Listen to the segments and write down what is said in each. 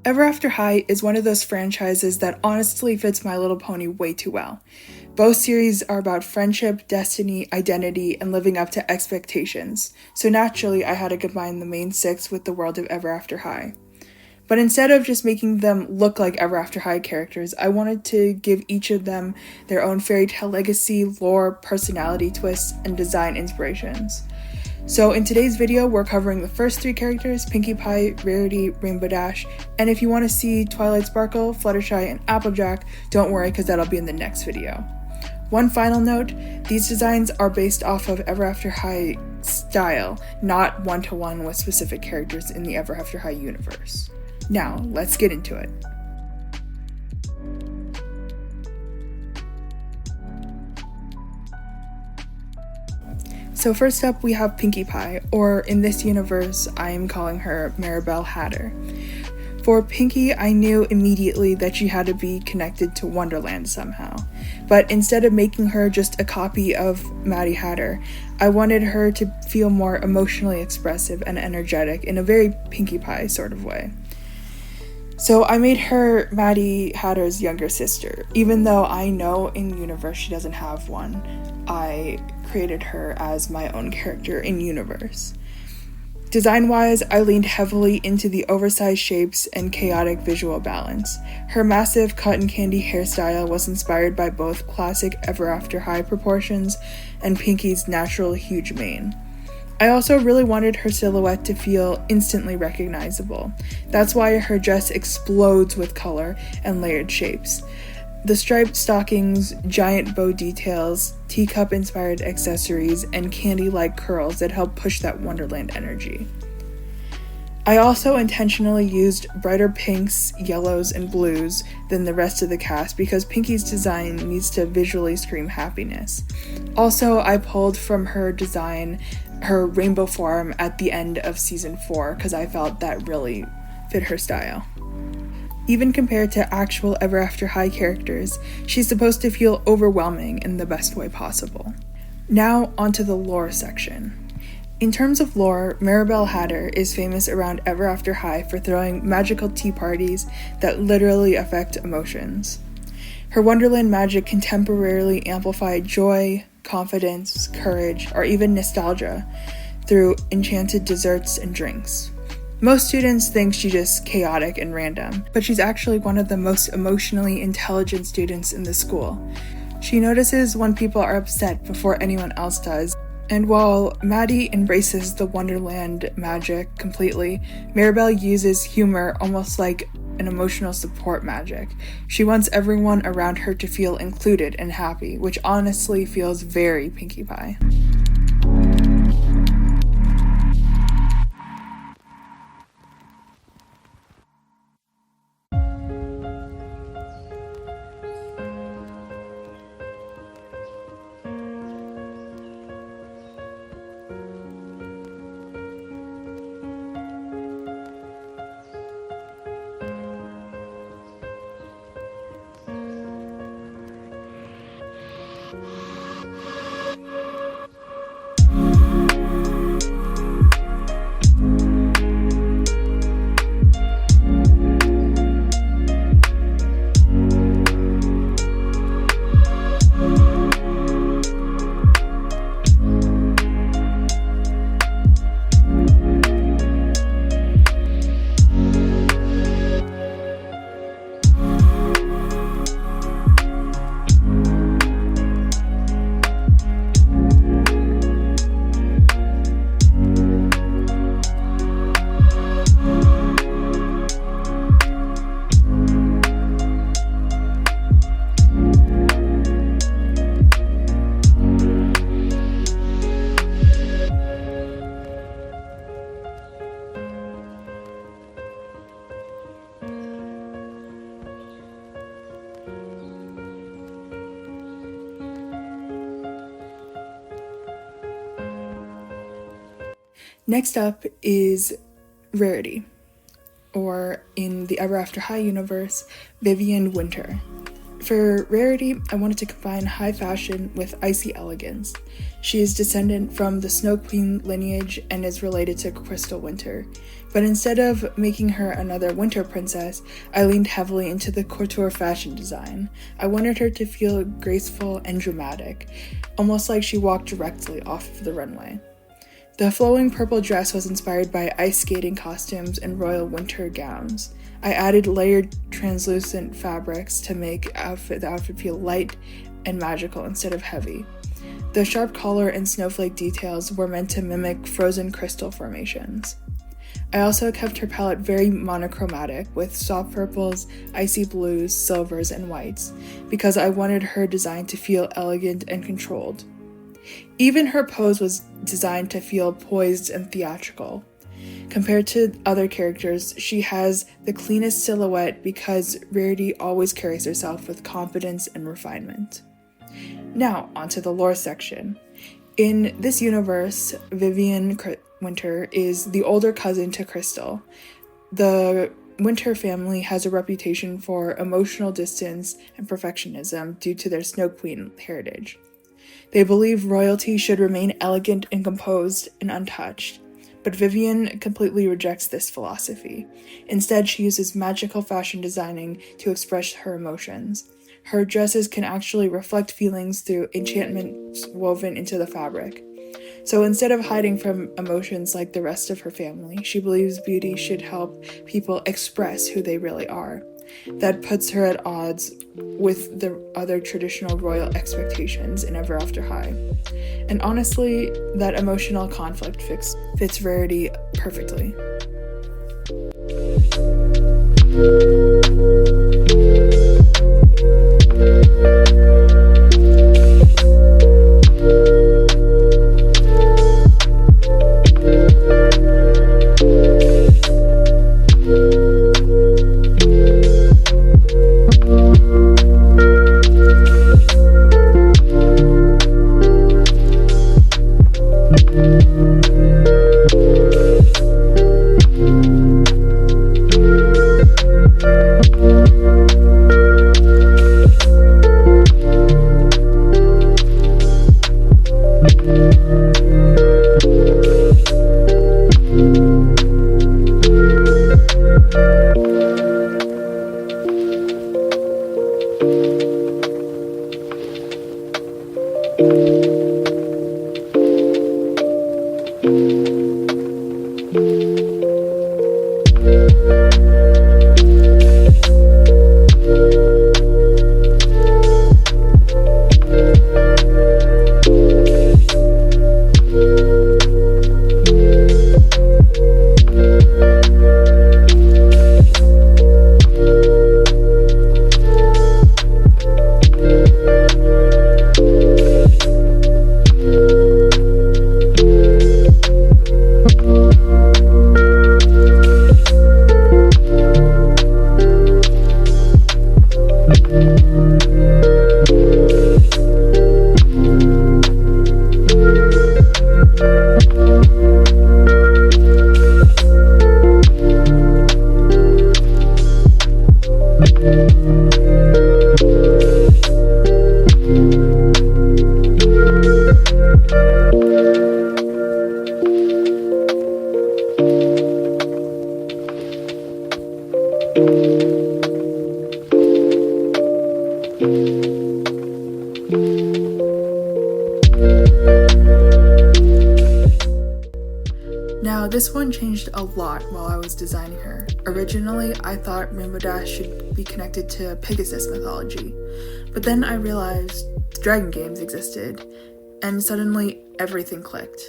Ever After High is one of those franchises that honestly fits My Little Pony way too well. Both series are about friendship, destiny, identity, and living up to expectations, so naturally I had to combine the main six with the world of Ever After High. But instead of just making them look like Ever After High characters, I wanted to give each of them their own fairy tale legacy, lore, personality twists, and design inspirations. So in today's video, we're covering the first three characters, Pinkie Pie, Rarity, Rainbow Dash, and if you want to see Twilight Sparkle, Fluttershy, and Applejack, don't worry because that'll be in the next video. One final note, these designs are based off of Ever After High style, not one-to-one with specific characters in the Ever After High universe. Now, let's get into it. So first up, we have Pinkie Pie, or in this universe, I am calling her Maribel Hatter. For Pinkie, I knew immediately that she had to be connected to Wonderland somehow. But instead of making her just a copy of Maddie Hatter, I wanted her to feel more emotionally expressive and energetic in a very Pinkie Pie sort of way. So I made her Maddie Hatter's younger sister. Even though I know in universe she doesn't have one, I created her as my own character in universe. Design-wise, I leaned heavily into the oversized shapes and chaotic visual balance. Her massive cotton candy hairstyle was inspired by both classic Ever After High proportions and Pinkie's natural huge mane. I also really wanted her silhouette to feel instantly recognizable. That's why her dress explodes with color and layered shapes. The striped stockings, giant bow details, teacup-inspired accessories, and candy-like curls that help push that Wonderland energy. I also intentionally used brighter pinks, yellows, and blues than the rest of the cast because Pinkie's design needs to visually scream happiness. Also, I pulled from her design her rainbow form at the end of season 4 because I felt that really fit her style. Even compared to actual Ever After High characters, she's supposed to feel overwhelming in the best way possible. Now onto the lore section. In terms of lore, Maribel Hatter is famous around Ever After High for throwing magical tea parties that literally affect emotions. Her Wonderland magic can temporarily amplify joy, confidence, courage, or even nostalgia through enchanted desserts and drinks. Most students think she's just chaotic and random, but she's actually one of the most emotionally intelligent students in the school. She notices when people are upset before anyone else does, and while Maddie embraces the Wonderland magic completely, Maribel uses humor almost like an emotional support magic. She wants everyone around her to feel included and happy, which honestly feels very Pinkie Pie. Next up is Rarity, or in the Ever After High universe, Vivian Winter. For Rarity, I wanted to combine high fashion with icy elegance. She is descendant from the Snow Queen lineage and is related to Crystal Winter. But instead of making her another winter princess, I leaned heavily into the couture fashion design. I wanted her to feel graceful and dramatic, almost like she walked directly off of the runway. The flowing purple dress was inspired by ice skating costumes and royal winter gowns. I added layered translucent fabrics to make the outfit feel light and magical instead of heavy. The sharp collar and snowflake details were meant to mimic frozen crystal formations. I also kept her palette very monochromatic with soft purples, icy blues, silvers, and whites, because I wanted her design to feel elegant and controlled. Even her pose was designed to feel poised and theatrical. Compared to other characters, she has the cleanest silhouette because Rarity always carries herself with confidence and refinement. Now, onto the lore section. In this universe, Vivian Winter is the older cousin to Crystal. The Winter family has a reputation for emotional distance and perfectionism due to their Snow Queen heritage. They believe royalty should remain elegant and composed and untouched. But Vivian completely rejects this philosophy. Instead, she uses magical fashion designing to express her emotions. Her dresses can actually reflect feelings through enchantment woven into the fabric. So instead of hiding from emotions like the rest of her family, she believes beauty should help people express who they really are. That puts her at odds with the other traditional royal expectations in Ever After High. And honestly, that emotional conflict fits Rarity perfectly. Now, this one changed a lot while I was designing her. Originally, I thought Rainbow Dash should be connected to Pegasus mythology, but then I realized Dragon games existed, and suddenly everything clicked.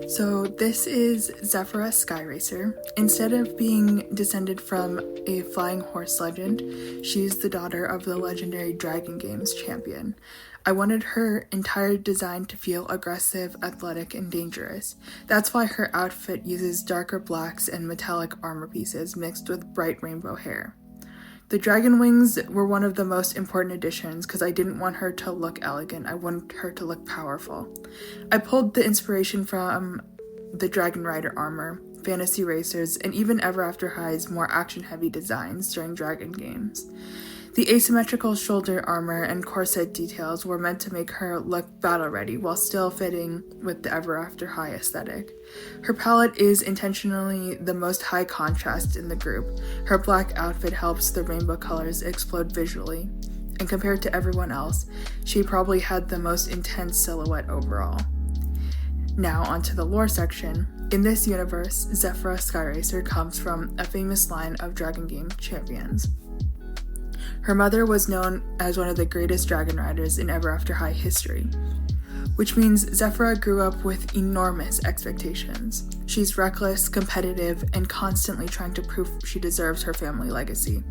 So this is Zephyrus Sky Racer. Instead of being descended from a flying horse legend, she's the daughter of the legendary Dragon Games champion. I wanted her entire design to feel aggressive, athletic, and dangerous. That's why her outfit uses darker blacks and metallic armor pieces mixed with bright rainbow hair. The dragon wings were one of the most important additions because I didn't want her to look elegant, I wanted her to look powerful. I pulled the inspiration from the Dragon Rider armor, Fantasy Racers, and even Ever After High's more action-heavy designs during Dragon games. The asymmetrical shoulder armor and corset details were meant to make her look battle-ready while still fitting with the Ever After High aesthetic. Her palette is intentionally the most high contrast in the group. Her black outfit helps the rainbow colors explode visually, and compared to everyone else, she probably had the most intense silhouette overall. Now onto the lore section. In this universe, Zephyra Skyracer comes from a famous line of Dragon Game champions. Her mother was known as one of the greatest dragon riders in Ever After High history, which means Zephyra grew up with enormous expectations. She's reckless, competitive, and constantly trying to prove she deserves her family legacy.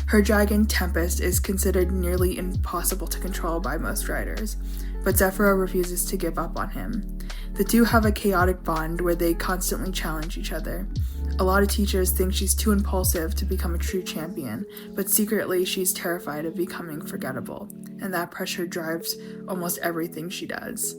Her dragon, Tempest, is considered nearly impossible to control by most riders, but Zephyra refuses to give up on him. The two have a chaotic bond where they constantly challenge each other. A lot of teachers think she's too impulsive to become a true champion, but secretly she's terrified of becoming forgettable, and that pressure drives almost everything she does.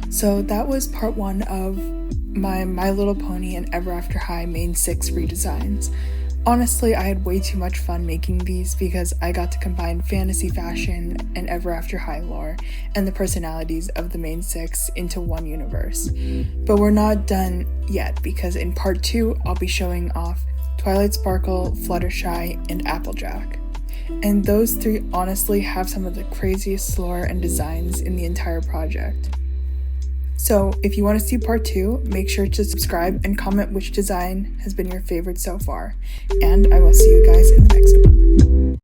So that was part 1 of my My Little Pony and Ever After High main 6 redesigns. Honestly, I had way too much fun making these because I got to combine fantasy fashion and Ever After High lore and the personalities of the main 6 into one universe. But we're not done yet because in part 2, I'll be showing off Twilight Sparkle, Fluttershy, and Applejack. And those 3 honestly have some of the craziest lore and designs in the entire project. So if you want to see part 2, make sure to subscribe and comment which design has been your favorite so far. And I will see you guys in the next one.